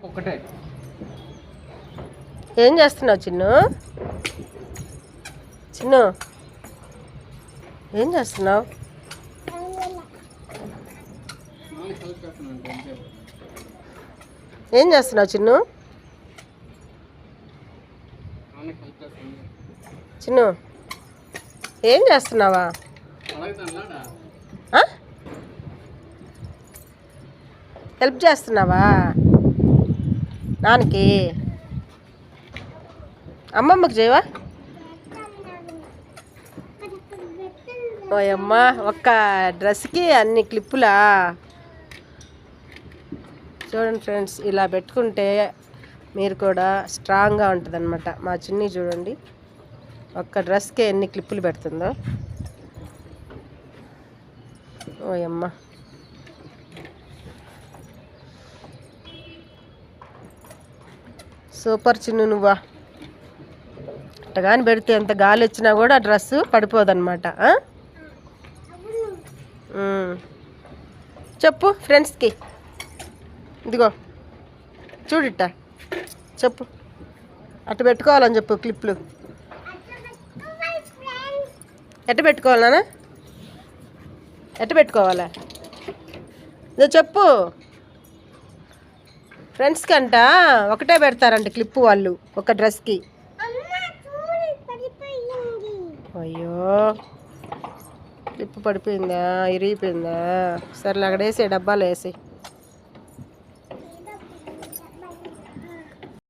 ఒకటే. ఏం చేస్తున్నావు చిన్ను? చిన్ను ఏం చేస్తున్నావు? ఏం చేస్తున్నావు చిన్ను? చిన్ను ఏం చేస్తున్నావా? హెల్ప్ చేస్తున్నావా నాన్నకి? అమ్మమ్మకి చేయవా? ఓయమ్మ, ఒక్క డ్రెస్కి అన్ని క్లిప్పులా? చూడండి ఫ్రెండ్స్, ఇలా పెట్టుకుంటే మీరు కూడా స్ట్రాంగ్గా ఉంటుంది అనమాట. మా చిన్ని చూడండి, ఒక్క డ్రెస్కి ఎన్ని క్లిప్పులు పెడుతుందో. ఓయమ్మ, సూపర్ చిన్ను నువ్వా. అట్టగాని పెడితే ఎంత గాలి వచ్చినా కూడా డ్రెస్సు పడిపోదన్నమాట. చెప్పు ఫ్రెండ్స్కి, ఇదిగో చూడిట్ట చెప్పు, అట్ట పెట్టుకోవాలని చెప్పు క్లిప్లు. ఎట్ట పెట్టుకోవాలనా? ఎట్ట పెట్టుకోవాలా ఇదో చెప్పు. ఫ్రెండ్స్కి అంట ఒకటే పెడతారంట క్లిప్పు వాళ్ళు ఒక డ్రెస్కి. అయ్యో, క్లిప్పు పడిపోయిందా? ఇరిగిపోయిందా? సరేలే, అక్కడ వేసే డబ్బాలో వేసి.